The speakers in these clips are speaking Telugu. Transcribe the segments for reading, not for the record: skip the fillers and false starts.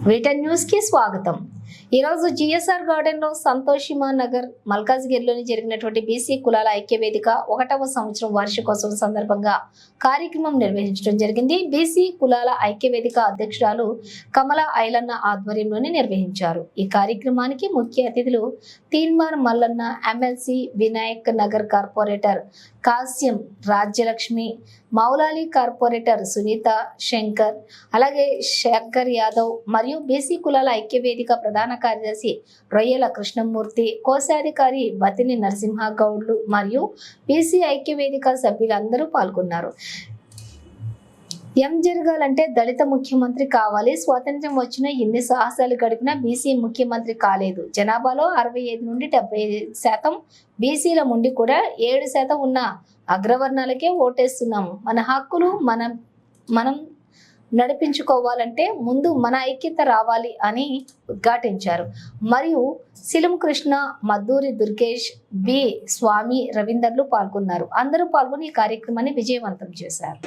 వీటన్ న్యూస్ కి స్వాగతం। ఈ రోజు జిఎస్ఆర్ గార్డెన్ లో సంతోషిమా నగర్ మల్కాజ్గిరిలోని జరిగినటువంటి బీసీ కులాల ఐక్య వేదిక 1వ సంవత్సరం వార్షికోత్సవం సందర్భంగా కార్యక్రమం నిర్వహించడం జరిగింది। బీసీ కులాల ఐక్య వేదిక అధ్యక్షురాలు కమల ఐలన్న ఆధ్వర్యంలోనే నిర్వహించారు। ఈ కార్యక్రమానికి ముఖ్య అతిథులు Teenmar Mallanna, MLC Vinayak Nagar corporator Kasyam Rajyalakshmi, Moulali corporator Sunitha Shankar, అలాగే శంకర్ యాదవ్ మరియు బీసీ కులాల ఐక్య వేదిక ప్రధాన కార్యదర్శి రొయ్యల కృష్ణమూర్తి, కోశాధికారి బతిని నరసింహ గౌడ్లు మరియు బీసీ ఐక్య వేదిక సభ్యులందరూ పాల్గొన్నారు। ఏం జరగాలంటే దళిత ముఖ్యమంత్రి కావాలి। స్వాతంత్ర్యం వచ్చిన ఎన్ని సాహసాలు గడిపినా బీసీ ముఖ్యమంత్రి కాలేదు। జనాభాలో 65 నుండి 75% బీసీల నుండి కూడా 7% ఉన్న అగ్రవర్ణాలకే ఓటేస్తున్నాము। మన హక్కులు మనం నడిపించుకోవాలంటే ముందు మన ఐక్యత రావాలి అని ఉద్ఘాటించారు। మరియు సిలం కృష్ణ, మద్దూరి దుర్గేష్, బి స్వామి, రవీందర్లు పాల్గొన్నారు। అందరూ పాల్గొని ఈ కార్యక్రమాన్ని విజయవంతం చేశారు।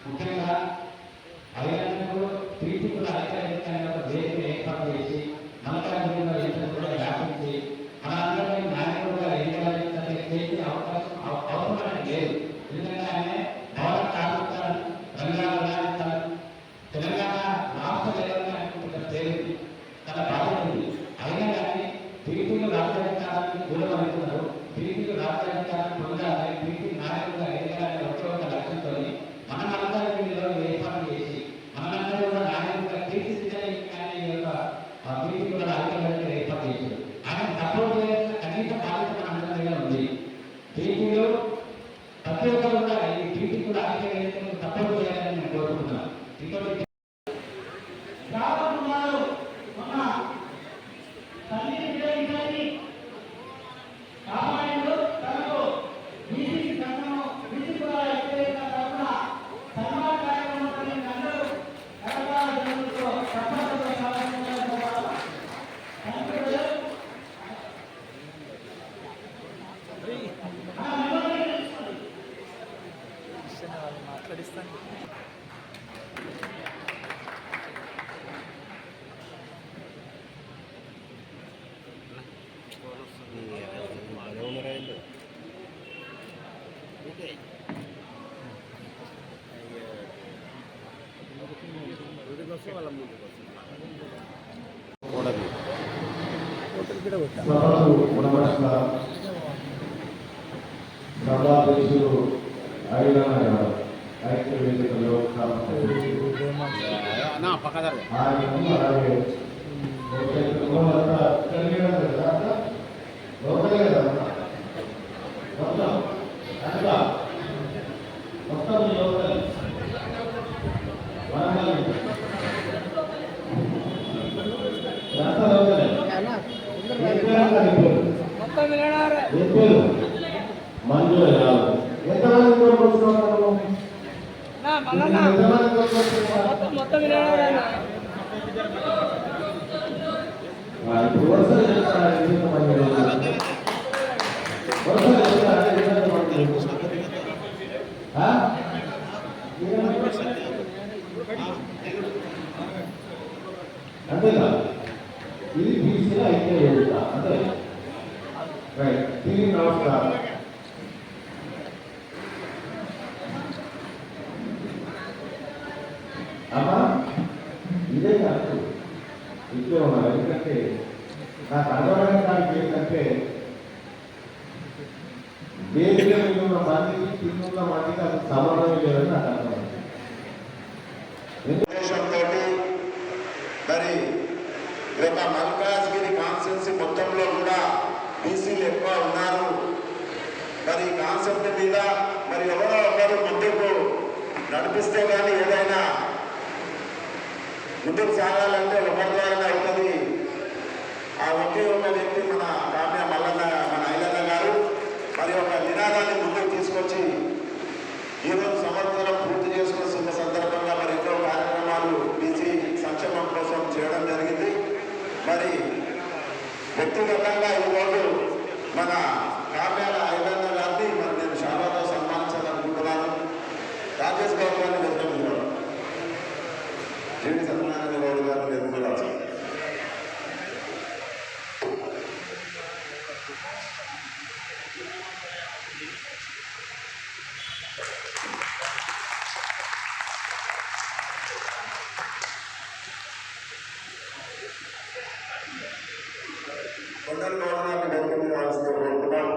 ముఖ్యంగా ఐలన్నకు ప్రీతికుల ఐక్యవేదికైన వేదిక ఏర్పాటు చేసి మల్కాజ్గిరిలో కూడా వ్యాపించి మనందరినీ నాయకుడుగా ఎన్నికల చేసే అవసరం లేదు। ఎందుకంటే ఆయన భవన కార్మిక రంగాలు తెలంగాణ రాష్ట్ర లేదని అనుకుంటున్న పేరు సభాధ్యక్షులు ఐక్య వేదికలో మంజూరు ఎంతమంది అంతేగా ఇది బీసీల ఐక్య వేదిక అంతే రైట్ తిరిగి నమస్కారం అమ్మా ఇదే కాదు ఇంట్లో ఉన్నారు ఎందుకంటే నాకు అనుభవానికి ఏంటంటే దేశంలో ఉన్న మందికి తిన్నున్న మందికి అది సమాధానం లేదని నాకు అర్థమైంది. మరి ఈ యొక్క మల్కాజ్గిరి కాన్స్టిట్యున్సీ మొత్తంలో కూడా బీసీలు ఎక్కువ ఉన్నారు. మరి ఈ కాన్సెప్ట్ మీద మరి ఎవరో ఒకరు ముందుకు నడిపిస్తే కానీ ఏదైనా ముందుకు సాగాలంటే ఒకరి ద్వారా అవుతుంది. ఆ ఒకే ఒక వ్యక్తి మన కామ్య మల్లన్న మన ఐలన్న గారు మరి ఒక నినాదాన్ని ముందుకు తీసుకొచ్చి ఈరోజు సంవత్సరం పూర్తి చేసుకున్న సందర్భంగా మరి ఎన్నో కార్యక్రమాలు బీసీ సంక్షేమం కోసం చేయడం జరిగింది. మరి వ్యక్తిగతంగా ఈరోజు మన కామ్యాల ఐలన్న గారిని మరి నేను శాలతో సన్మానించాలనుకుంటున్నాను. రాజేష్ గౌడ్ గారిని వెళ్తున్నాను. జీవి సత్యనారాయణ గౌడ్ గారిని వెళ్తున్నాను. కొండలు గౌరవాన్ని వెళ్తుంది రావాల్సిన కోరుతున్నాం.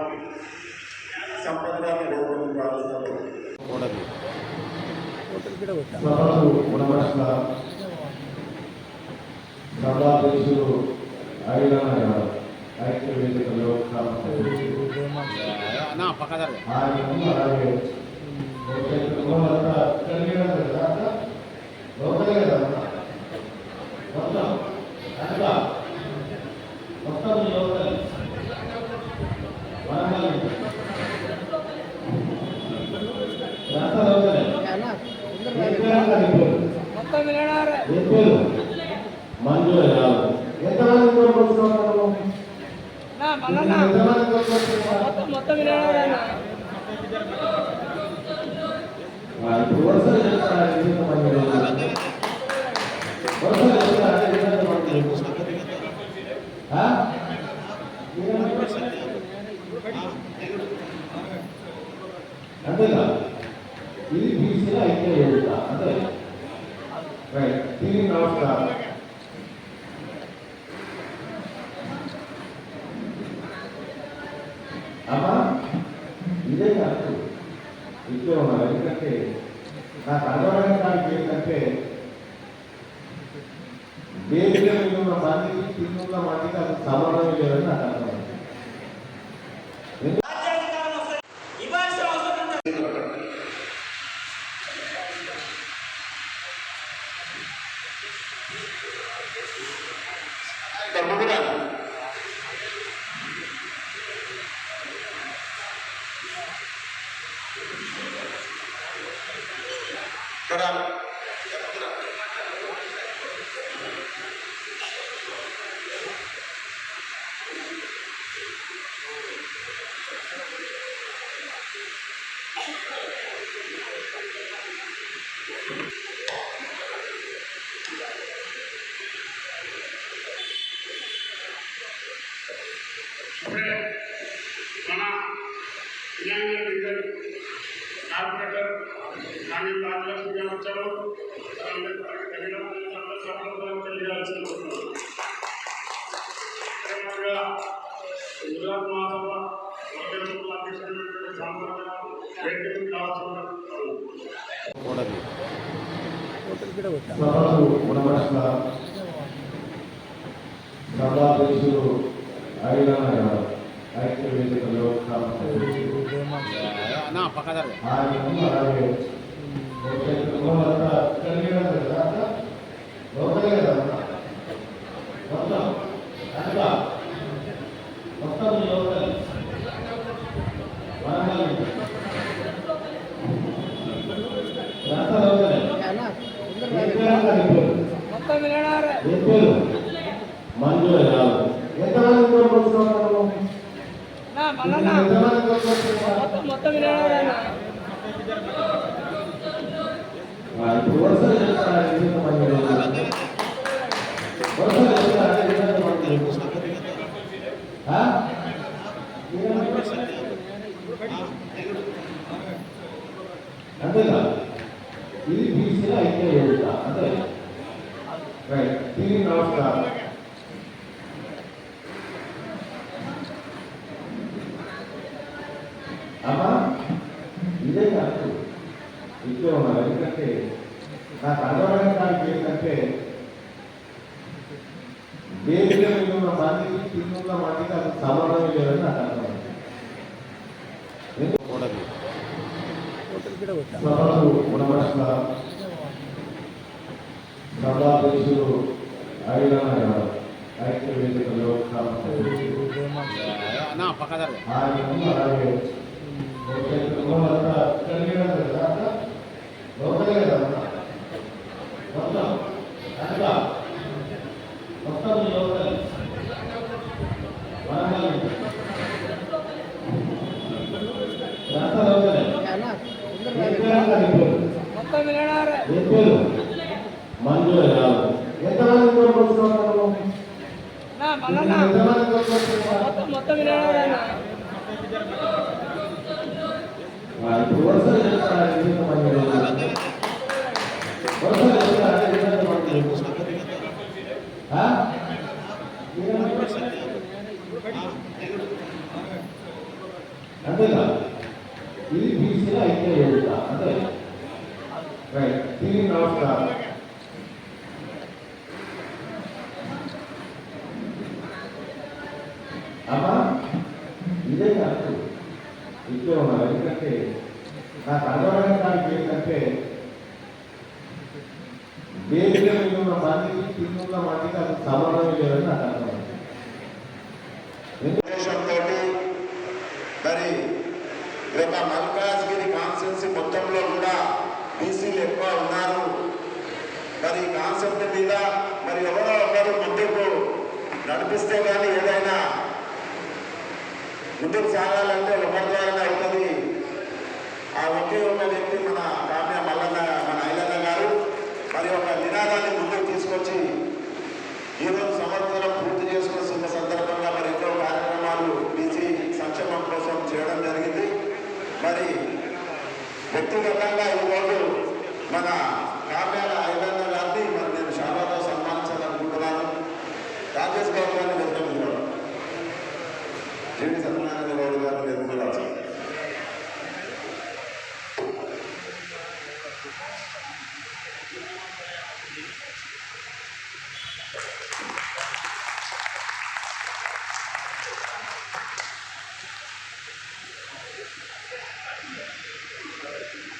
సంపదరాన్ని వెళ్తుంది రావాల్సిన సభాధ్యక్షులు ఐక్య వేదికలో మంజూరు ఎంతమంది అంతేగా ఇది బీసీల ఐక్య వేదిక అంతే రైట్ తిరిగి నమస్కారం అమ్మా ఇదే కాదు ఇంట్లో ఉన్నారు ఎందుకంటే నాకు అనుభవానికి ఏంటంటే దేశంలో ఉన్న మందికి తిన్నున్న మందికి అది సమాధానం లేదని నాకు అర్థమైంది. సభకు నమస్కారం. సభాధ్యక్షులు ఐలన్న ఐక్య వేదికలో మంజూరు ఎంతమంది కోరుకుంటున్నారు? ఇప్పుడు వరుసలు అంతేనా? ఇది బీసీలో అయితే వెళ్తా అంతే. రైట్. తిరిగి నమస్కారం. అమ్మా ఇదే కాదు ఇంట్లో ఉన్నారు. ఎందుకంటే నాకు అనుభవానికి ఏంటంటే వేదిక మీద ఉన్న మందికి కింద ఉన్న మందికి అసలు సంబంధం లేదని నాకు అర్థమైంది. నమస్కారం. సభాధ్యక్షులు ఐలన్న ఐక్య వేదికలో మంజూరు ఎంతమంది కోరుకుంటున్నారు? ఇప్పుడు వరుసలు అంతేనా? ఇది బీసీలో అయితే వెళ్తా అంతే. రైట్. తిరిగి నమస్కారం. అమ్మా ఇదే కాదు ఇంట్లో ఉన్నారు. ఎందుకంటే నాకు అనుభవానికి ఏంటంటే వేదిక మీద ఉన్న మందికి కింద ఉన్న మందికి అసలు సంబంధం లేదని నాకు అర్థమైంది. మరి రేపు మల్కాజ్గిరి కాన్స్టిట్యున్సీ మొత్తంలో కూడా బీసీలు ఎక్కువ ఉన్నారు. మరి ఈ కాన్సెప్ట్ మీద మరి ఎవరో ఒకరు ముందుకు నడిపిస్తే కానీ ఏదైనా ముందుకు సాగాలంటే ఒకరి ద్వారా అవుతుంది. ఆ ఒకే ఒక వ్యక్తి మన కామ్య మల్లన్న మన ఐలన్న గారు మరి ఒక నినాదాన్ని ముందుకు తీసుకొచ్చి ఈరోజు సంవత్సరం పూర్తి చేసుకున్న సందర్భంగా మరి ఎన్నో కార్యక్రమాలు బీసీ సంక్షేమం కోసం చేయడం జరిగింది. మరి వ్యక్తిగతంగా ఈరోజు మన కామ్యాల ఐలన్న గారిని మరి నేను శారదాతో సన్మానించాలనుకుంటున్నాను. రాజేష్ గౌడ్ గారిని వెళ్తున్నాను. జీవి సత్యనారాయణ గౌడ్ గారిని వెళ్తున్నాను.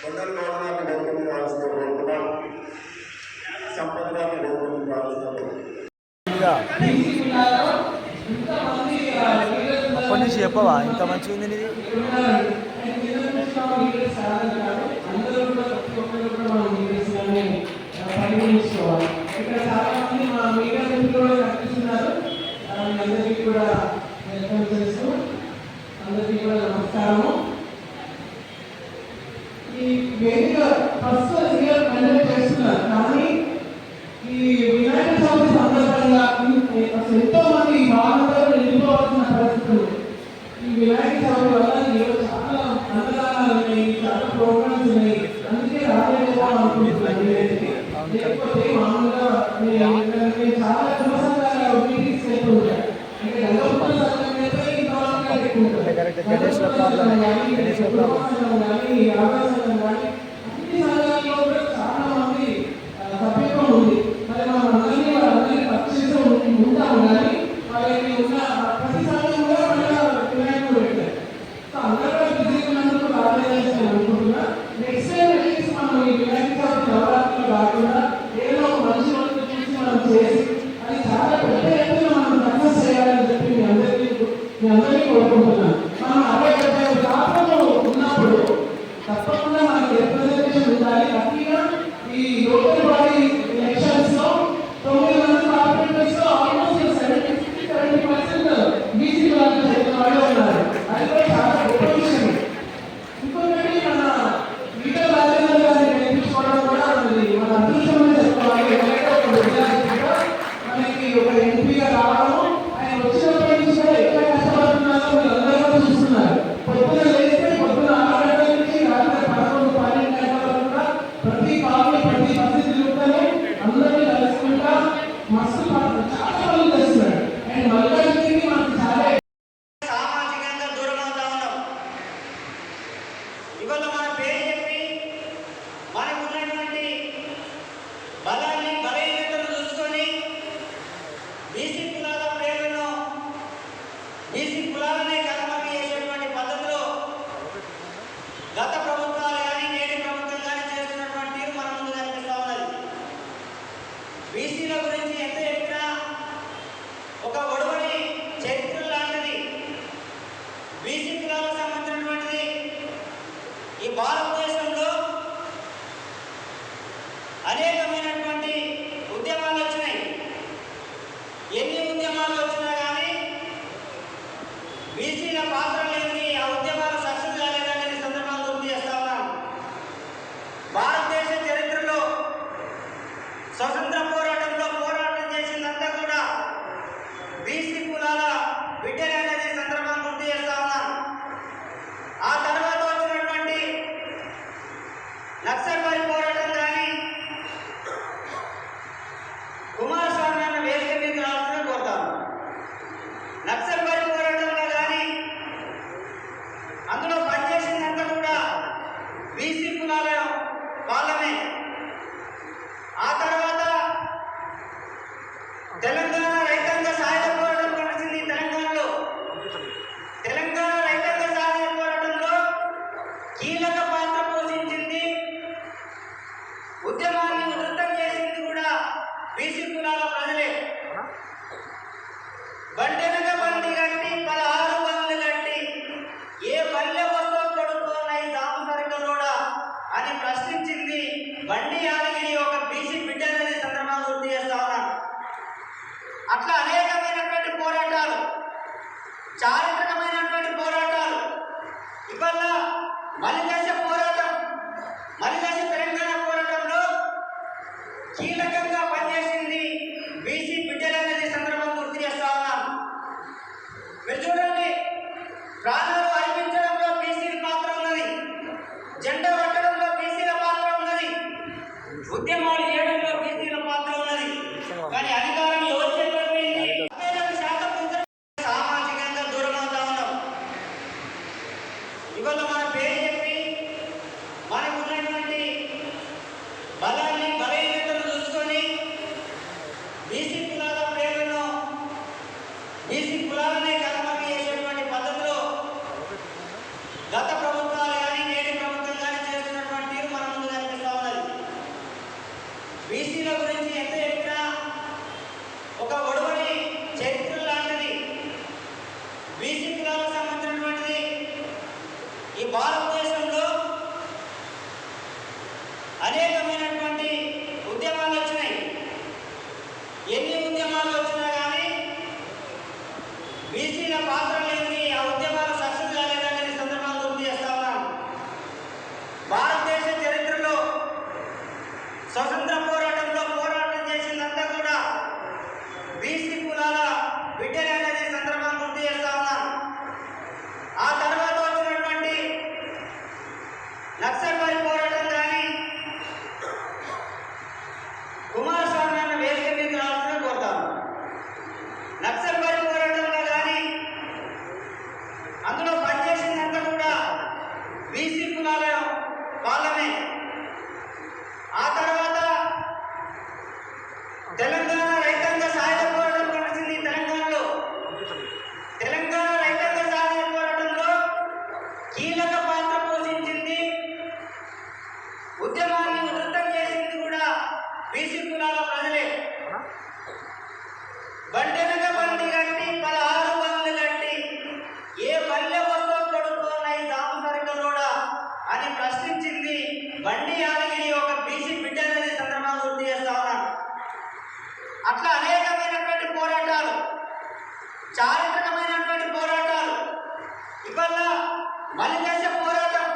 కొండల గౌరవాన్ని గౌరవం రావాల్సిన కోరుతున్నాను. సంపద గారిని గౌరవం రావాల్సిన అప్పటి నుంచి చెప్పవా ఇంత మంచిగా ఉంది ఇది? ఇక్కడ చాలా మంది మా మీడియా కూడా కనిపిస్తున్నారు. అందరికీ కూడా వెల్కమ్ చేస్తూ అందరికీ కూడా నమస్కారము. ఈ వేదిక ఫస్ట్ ఇయర్ కండక్ట్ చేస్తున్నారు, కానీ ఈ వినాయక చవితి సందర్భంగా ఎంతో మంది బాధతో నిలిపోవాల్సిన పరిస్థితులు. ఈ వినాయక చవితి వల్ల ఈరోజు చాలా అన్నదానాలు ఉన్నాయి, చాలా ప్రోగ్రామ్స్ ఉన్నాయి. అందుకే రాజేంద్ర అనుకుంటున్నాను. లేకపోతే మామూలుగా నేను చాలా సంవత్సరాల మీటింగ్స్ వెళ్తూ ఉంటాను. అంటే గంగపుత్ర సంఘం అయితే ఇంత వాళ్ళగా ఎక్కుంటారు. గణేష్ల ప్రాబ్లం కానీ ఆకాశ సంఘం కానీ అన్ని సంఘాల్లో కూడా చాలా మంది సభ్యత్వం ఉంది. మరి మనం వాళ్ళందరినీ పర్చేసి ఉంటాము కానీ వాళ్ళకి ఉన్న ప్రతి సంఘం కూడా మళ్ళీ వినాయకుడు పెట్టారు. సో అందరూ బిజీగా ఉన్నందుకు ఆర్గనైజేషన్ అనుకుంటున్నా. నెక్స్ట్ టైం అట్లీస్ట్ మనం ఈ వినాయక చవితి నవరాత్రులు కాకుండా ఏదో ఒక మంచి రోజు చూసి మనం చేసి అది చాలా పెద్ద ఎత్తున మనం సక్సెస్ చేయాలని చెప్పి మీ అందరినీ కోరుకుంటున్నాను. మనం 65 శాతం ఉన్నప్పుడు తప్పకుండా మనకి రిప్రజెంటేషన్ ఉండాలి. లక్కీగా ఈ లోకల్ బాడీ ఎలక్షన్స్ లో 9 మంది కార్పొరేటర్స్ లో ఆల్మోస్ట్ 70% బీసీ వాళ్ళు చెప్పిన వాళ్ళు ఉన్నారు. అది కూడా చాలా గొప్ప విషయం. ఇంకొకటి మన లీడర్ రాజేంద్ర గారిని నేర్పించుకోవడం కూడా మన అదృష్టమని చెప్పుకోవాలి. ఎందుకంటే ఒక విద్యార్థిగా మనకి ఒక ఎంపీగా రావడం, ఆయన వచ్చినప్పటి నుంచి కూడా ఎక్కడ కష్టపడుతున్నారో మీరు అందరూ కూడా చూస్తున్నారు. పొద్దున లేస్తే పొద్దున 6 గంటల నుంచి రాత్రి 11, 12 గంటల వరకు కూడా ప్రతి కాలనీ ప్రతి బస్సు తిరుగుతానే అందరినీ కలుసుకుంటా మస్తు చాలా పనులు చేస్తున్నారు. అండ్ మల్కాజ్గిరి మనకు చాలా సామాజికంగా దూరం అవుతా ఉన్నాం. ఇవాళ మన పేరు చెప్పి మనకు ఉన్నటువంటి బలాన్ని బలహీనతను చూసుకొని బీసీ కులాల పేర్లను బీసీ కులాలనే కర్మకి చేసేటువంటి పద్ధతిలో గత ప్రభుత్వాలు కానీ నేటి ప్రభుత్వం కానీ చేస్తున్నటువంటి తీరు మన ముందు కనిపిస్తూ ఉన్నది. బీసీల గురించి ఎంత చెప్పినా ఒక ఒడవడి చరిత్ర లాంటిది బీసీ కులాలకు సంబంధించినటువంటిది. ఈ భారతదేశంలో అనేకమైనటువంటి ఉద్యమాలు వచ్చినాయి. ఎన్ని ఉద్యమాలు వచ్చినా కానీ బీసీల పాత్ర లేని ఆ ఉద్యమాలు సక్సెస్ కాలేదనేది సందర్భంగా గుర్తు చేస్తా ఉన్నాను. భారతదేశ చరిత్రలో స్వతంత్ర పోరాటంలో పోరాటం చేసిందంతా కూడా బీసీ కులాల బిడ్డలే అనేది సందర్భంగా గుర్తు చేస్తా ఉన్నాను. ఆ తర్వాత వచ్చినటువంటి నక్సల్బరీ పోరాటం కానీ కుమారస్వామి అన్న వేదిక మీద రావాలని కోరుతాను. నక్సల్బరీ పోరాటంలో కానీ అందులో పనిచేసిందంతా కూడా బీసీ కులాల వాళ్ళమే. ఆ తర్వాత తెలంగాణ రైతాంగ సాయుధ పోరాటం నడిచింది. తెలంగాణలో తెలంగాణ రైతాంగ సాయుధ పోరాటంలో కీలక పాత్ర పోషించింది, ఉద్యమాన్ని ఉధృతం చేసింది కూడా బీసీ కులాల ప్రజలే. బండెనక బండి కట్టి 16 బండ్లు కట్టి ఏ బల్లె వస్తువు కొడుకున్నాయి సాంసరికలోడా అని ప్రశ్నించింది బండి యాదగిరి ఒక బీసీ బిడ్డ అనేది సందర్భంగా గుర్తు చేస్తా ఉన్నాను. అట్లా అనేకమైనటువంటి పోరాటాలు, చారిత్రకమైనటువంటి పోరాటాలు. ఇవాళ మలిదశ పోరాటం, మలిదశ తెలంగాణ పోరాటంలో కీలకంగా పనిచేసింది బీసీ బిడ్డలనేది సందర్భంగా గుర్తు చేస్తా ఉన్నాను. మీరు చూడండి, ప్రాణాలు అర్పించడంలో బీసీల పాత్ర ఉన్నది, జెండా పట్టడంలో బీసీల పాత్ర ఉన్నది, ఉద్యమాలు చేయడంలో బీసీల పాత్ర ఉన్నది. కానీ అధికారం ఎవరి చేతిలో పోయింది? 52% సామాజికంగా దూరం అవుతా ఉన్నాం. ఇవాళ మన పేరు చెప్పి మనకు ఉన్నటువంటి బలాన్ని బలహీనతను చూసుకొని బీసీ కులాల పేర్లను బీసీ కులాలనే కర్మకి చేసేటువంటి పద్ధతిలో గత ప్రభుత్వాలు కానీ నేటి ప్రభుత్వం కానీ చేస్తున్నటువంటి తీరు మన ముందు కనిపిస్తూ ఉన్నది. బీసీల గురించి ఎంత చెప్పినా ఒక ఒడవడి చరిత్ర లాంటిది బీసీ కులాలకు సంబంధించినటువంటిది. ఈ భారతదేశంలో అనేకమైనటువంటి ఉద్యమాలు వచ్చినాయి. ఎన్ని ఉద్యమాలు వచ్చినా కానీ బీసీల పాత్ర లేని ఆ ఉద్యమాలు సక్సెస్ కాలేదనేది సందర్భంగా గుర్తు చేస్తా ఉన్నాను. భారతదేశ చరిత్రలో స్వతంత్ర పోరాటంలో పోరాటం చేసిందంతా కూడా బీసీ కులాల బిడ్డలే అనేది సందర్భంగా గుర్తు చేస్తా ఉన్నాను. ఆ తర్వాత వచ్చినటువంటి నక్సల్బరీ పోరాటం కానీ బీసీ కులాల ప్రజలే. బండెనక బండి కట్టి 16 బండ్లు కట్టి ఏ పల్లె వస్తువు కొడుకున్న ఈ దామసరికలోడా అని ప్రశ్నించింది బండి యాదగిరి ఒక బీసీ బిడ్డ అనేది సందర్భంగా గుర్తు చేస్తా ఉన్నాను. అట్లా అనేకమైనటువంటి పోరాటాలు, చారిత్రకమైనటువంటి పోరాటాలు, ఇవాళ మలిదశ పోరాటం,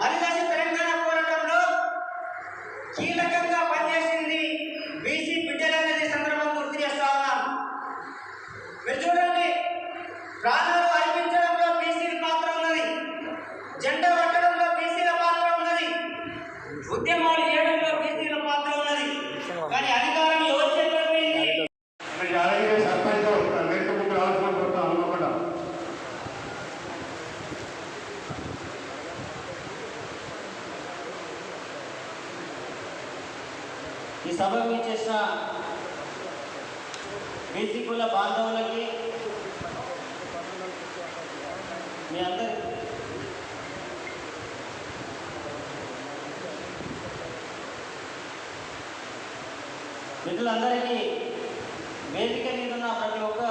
మలిదశ తెలంగాణ పోరాటంలో కీలకంగా పనిచేసింది బీసీ బిడ్డలు అనేది సందర్భంగా గుర్తు చేస్తా ఉన్నాను. మీరు చూడండి, ప్రాణాలు అర్పించడంలో బీసీల పాత్ర ఉన్నది, జెండా పట్టడంలో బీసీల పాత్ర ఉన్నది, ఉద్యమాలు చేయడంలో బీసీల పాత్ర ఉన్నది. కానీ అధికారం ఎవరు చేతిలో పోయింది? అలాగే సర్పంచ్ 2 రావాల్సిన కొడతా అనుకోకుండా ఈ సభకు చేసిన బీసీ కుల బాంధవులకి మీ అందరి మిత్రులందరికీ వేదిక మీద ఉన్న ప్రతి ఒక్క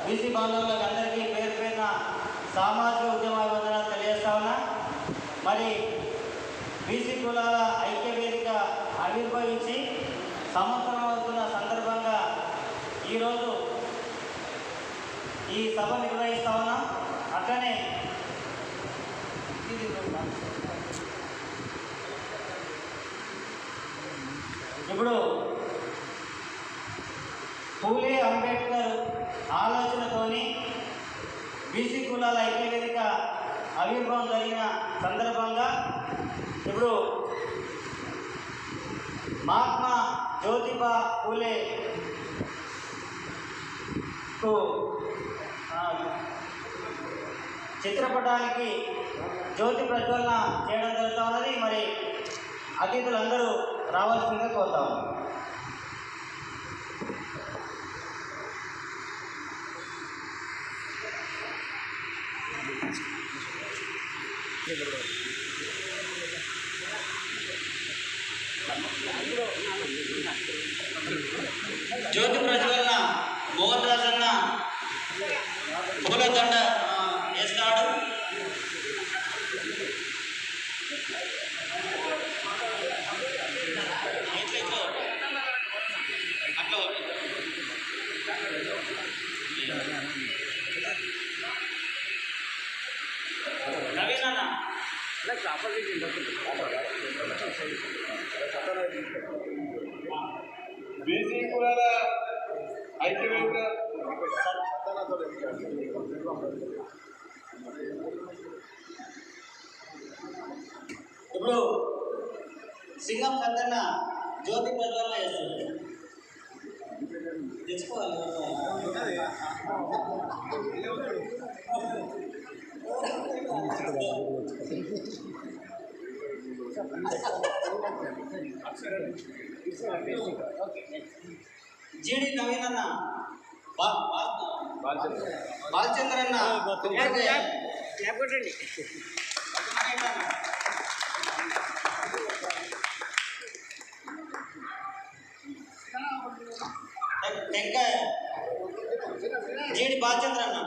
బీసీ బాంధవులకు అందరికీ పేరు పేరున సామాజిక ఉద్యమాభివందనాలు తెలియజేస్తా ఉన్నా. మరి బీసీ కులాల ఐక్య వేదిక ఆవిర్భవించి సంవత్సరం అవుతున్న సందర్భంగా ఈరోజు ఈ సభ నిర్వహిస్తా ఉన్నాం. అట్లనే ఇప్పుడు పూలే అంబేద్కర్ ఆలోచనతోని బీసీ కులాల ఐక్య వేదిక ఆవిర్భావం జరిగిన సందర్భంగా ఇప్పుడు మహాత్మా జ్యోతిబా పూలే చిత్రపటానికి జ్యోతి ప్రజ్వలన చేయడం జరుగుతూ ఉన్నది. మరి అతిథులందరూ రావాల్సిందిగా కోరుతా ఉన్నాం. జ్యోతి ప్రజ్వలన మోహన్ రాజ్ అన్న పూలదండ వేస్తాడు. అట్లా నవీన్ అన్న బీసీ కులాల ఐక్యవేదిక ఇప్పుడు సింగం కద్దన్న జ్యోతి ప్రజ్వలన చేస్తుంది. తెచ్చుకోవాలి. జీడి నవీన్ అన్న, బాలచంద్ర అన్న, టెంకాయ జీడి బాలచంద్ర అన్న,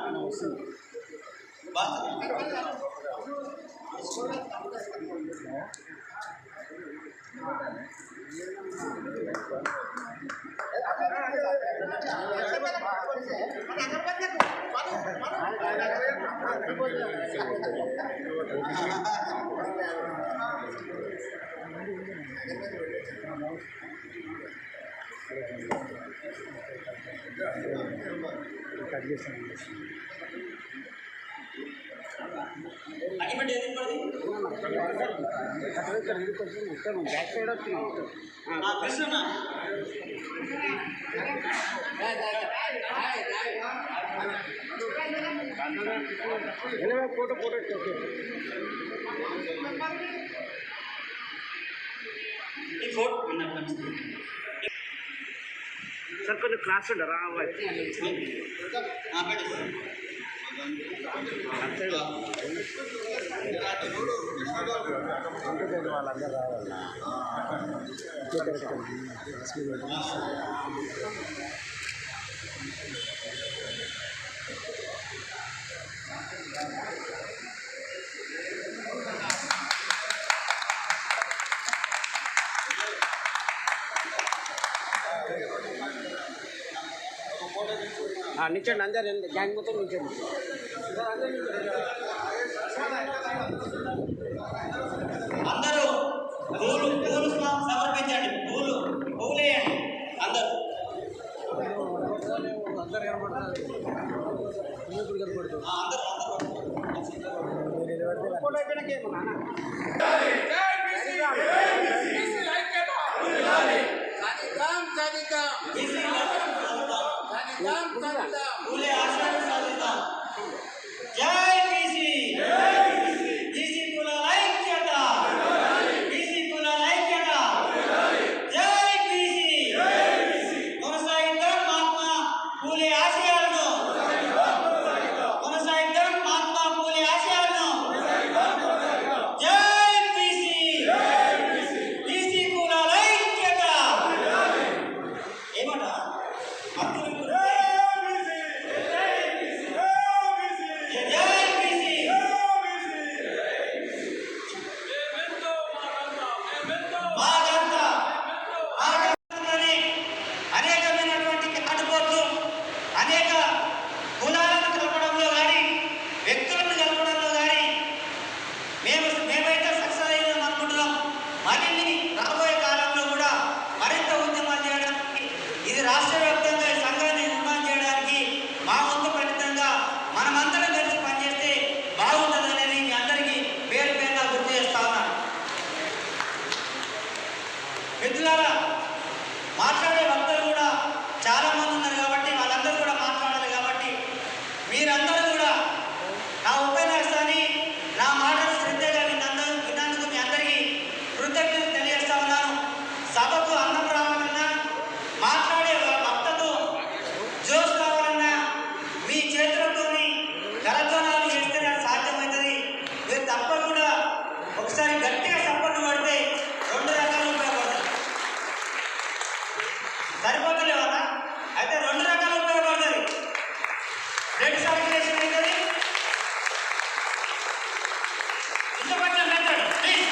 అగ్గిపెట్టి ఏది పడింది? కృష్ణ ఫోటో ఈ ఫోటో సార్ కొంచెం క్లాస్ ఉండరా పెట్టేసి వాళ్ళందరూ రావాలి. నిల్చోండి అందరు గ్యాంగ్ మొత్తం నిల్చోండి. అందరూ పూలు సమర్పించండి. పూలేయండి అందరూ. పూలే ఆశయాలు సాధిద్దాం. జై బీసీ. బీసీ కులాల ఐక్యత. బీసీ కులాల ఐక్యత. జై బీసీ. కొనసాగిద్దాం మహాత్మా పూలే ఆశయాలను. కొనసాగిద్దాం మహాత్మా పూలే ఆశయాలను. జై బీసీ. బీసీ కులాల ఐక్యత. ఏమాట అనేకమైనటువంటి ఆటుపోట్లు, అనేక కులాలను కలపడంలో కానీ వ్యక్తులను కలపడంలో కానీ మేమైతే సక్సెస్ అయ్యాం అనుకుంటున్నాం. మరిన్ని రాబోయే కాలంలో కూడా మరింత ఉద్యమాలు చేయడానికి, ఇది రాష్ట్ర వ్యాప్తంగా ఈ సంఘాన్ని నిర్మాణం చేయడానికి మా వంతు ఫలితంగా మనమందరం కలిసి పనిచేస్తే బాగుంటుందనేది మీ అందరికీ పేరు పేరుగా గుర్తు చేస్తా ఉన్నాను. మిత్రులారా, మాట్లాడే వక్తలు కూడా చాలా మంది ఉన్నారు కాబట్టి వాళ్ళందరూ కూడా మాట్లాడాలి. కాబట్టి మీరందరూ కూడా నా ఉపన్యాసాన్ని, నా మాటలు శ్రద్ధగా విన్నందుకు మీ అందరికీ కృతజ్ఞతలు తెలియజేస్తా ఉన్నాను. సభకు అన్నం రావాలన్నా, మాట్లాడే వక్తకు జోష్ కావాలన్నా మీ చేతులతోని కరధ్వనాలు చేస్తేనే సాధ్యమవుతుంది. మీరు తప్పకుండా ఒకసారి గట్టిగా సపోర్ట్ పడితే 2 రకాలు ఉపయోగపడతాయి. సరిపోతలేవన్నా? అయితే 2 రకాలు ఉపయోగపడుతుంది. బ్లడ్ సర్క్యులేషన్ అవుతుంది. ఇంకొంచెం మెథడ్ ప్లీజ్.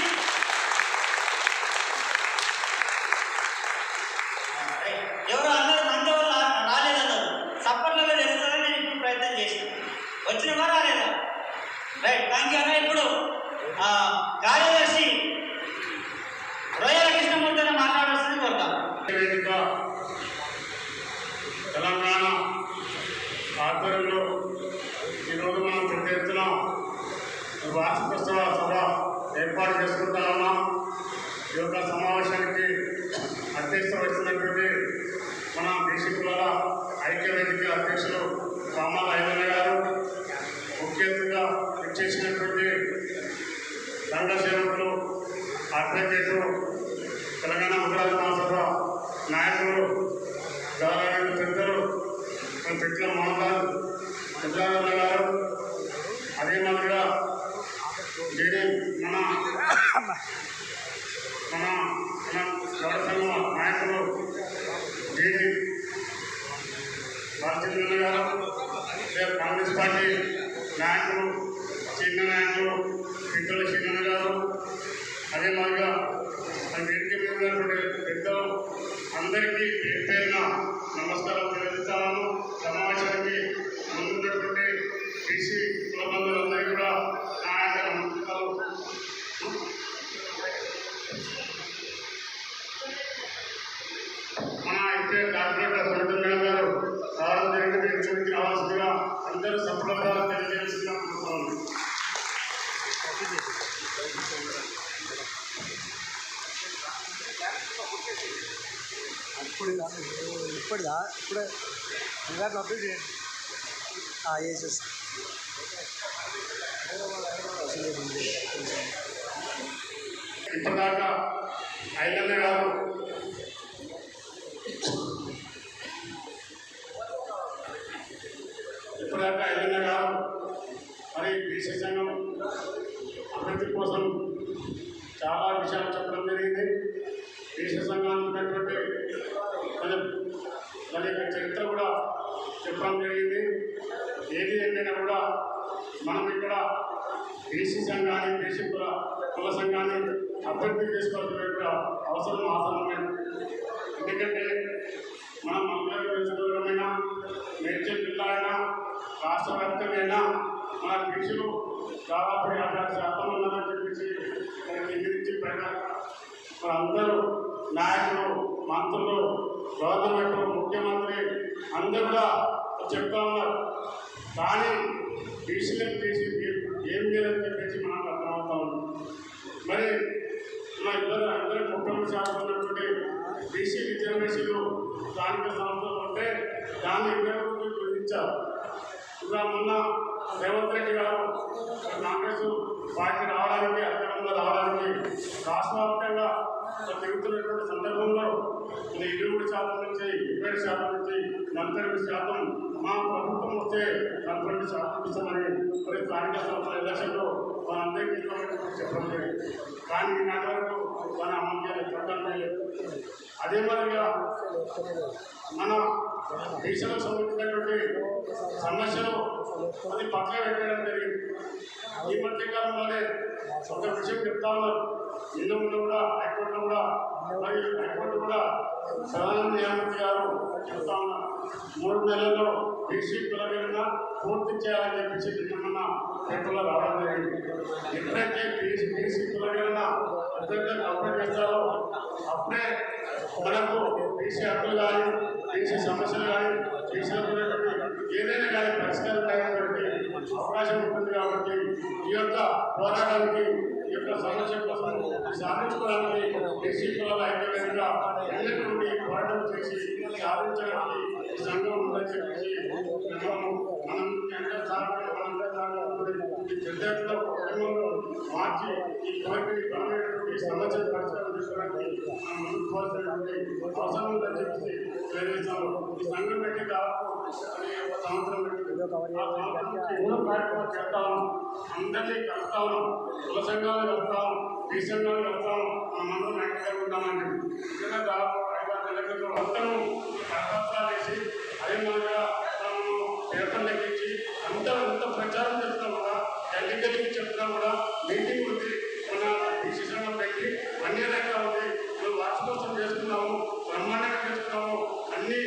ఎవరు అందరూ మంది రాలేదన్నారు. సప్పట్లలో తెలుస్తుందని నేను ఇప్పుడు ప్రయత్నం చేశాను. వచ్చిన వారు రాలేదా? రైట్, థ్యాంక్ యూ అన్న. ఇప్పుడు కార్యదర్శి రొయ్యల కృష్ణమూర్తిని మాట్లాడాల్సింది కోరుతాం. తెలంగాణ ఆధ్వర్యంలో ఈరోజు మనం పెద్ద ఎత్తున వార్షికోత్సవ సభ ఏర్పాటు చేసుకుంటా ఉన్నాం. ఈ యొక్క సమావేశానికి అధ్యక్షత వహిస్తున్నటువంటి మన బీసీ కులాల ఐక్యవేదిక అధ్యక్షులు రామాల ఐలయ్య గారు, ముఖ్య అతిథిగా ఇచ్చేసినటువంటి సంఘ సేవకులు, అడ్వకేటు, తెలంగాణ ముద్రాజ మహాసభ నాయకులు, గౌరవ పెద్దలు పెట్ల మోహన్ ముద్రాజ గారు, అదే మాదిరిగా మన గౌరవ సంఘ నాయకులు జేడి బాలచంద్ర గారు, కాంగ్రెస్ పార్టీ నాయకులు, సీనియర్ నాయకులు పెద్దల సీనియర్ గారు, అదే మాదిరిగా వేదిక మీద ఉన్నటువంటి పెద్దలు అందరికీ పేరున నమస్కారం తెలియజేస్తాను. సమావేశానికి ముందున్నటువంటి బీసీ కులబంధువులందరికీ కూడా నా యొక్క నమస్కారాలు. మన అయితే డాక్టర్ సురేంద్ర మేడం గారు రావడం జరిగింది. గురించి రావాల్సిందిగా అందరూ సఫలంగా తెలియజేస్తున్నాను. ఇప్పుడుదా ఇప్పుడే ఇంకా అప్డేట్ చేయండి. వేసేసి ఇప్పటిదాకా ఐలయ్య గారు ఇప్పటిదాకా ఐలయ్య గారు ఉన్నటువంటి దాని యొక్క చరిత్ర కూడా చెప్పడం జరిగింది. ఏది ఏమైనా కూడా మనం ఇక్కడ బీసీ సంఘాన్ని బీసీ కుల సంఘాన్ని అభివృద్ధి చేసుకోవాల్సిన అవసరం ఆసనమైన. ఎందుకంటే మనం మల్కాజ్ నియోజకవర్గమైనా మేడ్చల్ జిల్లా అయినా రాష్ట్ర వ్యాప్తంగా మన బీసీలు దాదాపు 56% ఉన్నదని చెప్పేసి కింది నుంచి పైన అందరూ నాయకులు, మంత్రులు, గవర్నమెంట్, ముఖ్యమంత్రి అందరూ కూడా చెప్తా ఉన్నారు. కానీ బీసీలకు తీసి ఏం లేదని చెప్పేసి మనకు అర్థమవుతా ఉంది. మరి మా అందరూ 30% ఉన్నటువంటి బీసీ రిజర్వేషన్లు స్థానిక సంస్థలు ఉంటే దాన్ని 20 కుదించారు. ఇలా మొన్న రేవంత్ రెడ్డి గారు కాంగ్రెస్ పార్టీ రావడానికి, అధికారంలో రావడానికి రాష్ట్ర వ్యాప్తంగా తిరుగుతున్నటువంటి సందర్భంలో 23% నుంచి 27% నుంచి 42% మా ప్రభుత్వం వస్తే 42% ఇస్తామని మరి స్థానిక సంస్థల ఎలక్షన్లో మనందరికీ చెప్పడం జరిగింది. కానీ ఈనాటి వరకు మన అమలు చేయాలి. అదే మాదిరిగా మన దేశంలో సంబంధించినటువంటి సమస్యలు అది పక్కన పెట్టడం జరిగింది. ఈ మధ్యకాలంలోనే ఒక విషయం చెప్తా ఉన్నారు. ముందు కూడా హైకోర్టులో కూడా మరి హైకోర్టు కూడా ప్రధాన న్యాయమూర్తి గారు చెప్తా ఉన్నారు. 3 నెలల్లో బీసీ కులగణన పూర్తి చేయాలని చెప్పేసి నిన్న పేపర్లో రావడం జరిగింది. ఎప్పుడైతే బీసీ కులగణన అత్యంత కంప్లీట్ చేస్తారో అప్పుడే మనకు బీసీ హక్కులు కానీ, బీసీ సమస్యలు కానీ, బీసీలకు ఏదైనా కానీ పరిష్కారం అయ్యేటువంటి అవకాశం ఉంటుంది. కాబట్టి ఈ యొక్క పోరాటానికి, ఈ యొక్క సమస్య కోసం సాధించుకోవడానికి బీసీ కులాల ఐక్యంగా ఎన్నటువంటి పోరాటం చేసి సాధించడానికి ఈ సంఘం ఉందని చెప్పేసి మనం మార్చి ఈ కోరికని సమస్యలు పరిష్కారం చేసుకోవడానికి మనం ముందుకు పోవాల్సినటువంటి అవసరం ఉందని చెప్పేసి తెలియజేస్తాము. ఈ సంఘం పెట్టి దాదాపు 1 సంవత్సరం మూడో కార్యక్రమం చేస్తా ఉన్నాం. అందరినీ కలుస్తా ఉన్నాం. కుల సంఘాలు కలుస్తాం, ఈ సంఘాలు కలుస్తాం. మనమందరం ఐక్యంగా ఉంటామని నిజంగా దాదాపు 5-6 నెలల క్రితం మొత్తం కరపత్రాలు వేసి అదే మాదిరిగా మనము పేపర్లు ఎక్కించి అంత ప్రచారం చేస్తున్నా కూడా గల్లికి చెప్తున్నా కూడా మీటింగ్ ఉంది. మన బీసీ సంఘం పెట్టి అన్ని రకాలు ఉంది. మనం వార్షికోత్సవం చేస్తున్నాము, బ్రహ్మాండంగా చేస్తున్నాము. అన్ని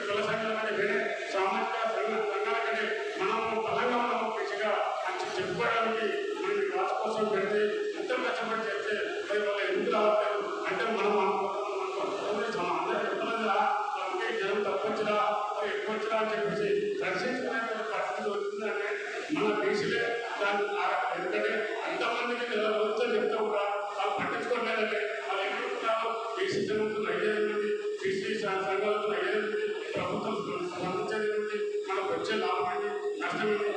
కుల సంఘాల కంటే వేరే సామాజిక సంఘాల కంటే మనము బలంగా ఉన్నాము. బీసీగా అని చెప్పుకోవడానికి మనం వార్షికోత్సవం పెడితే ఎంతో కష్టపడి చేస్తే మరి వాళ్ళు ఎందుకు రావట్లేదు అంటే మనం అందరూ చెప్తున్నదా మనకి జనం తప్పొచ్చినా ఎక్కువ వచ్చినా అని చెప్పేసి దర్శించుకునే పరిస్థితి వచ్చిందంటే మన బీసీలే దాన్ని. ఎందుకంటే అంతమందికి వచ్చే చెప్తా కూడా వాళ్ళు పట్టించుకోవట్లేదంటే వాళ్ళు ఎక్కడుంటున్నారు. బీసీ జనం 5 మంది, బీసీ సంఘాలతో 5 మంది, ప్రభుత్వం స్పందించేది మనకు వచ్చే లాభం ఏంటి, నష్టం ఏంటి.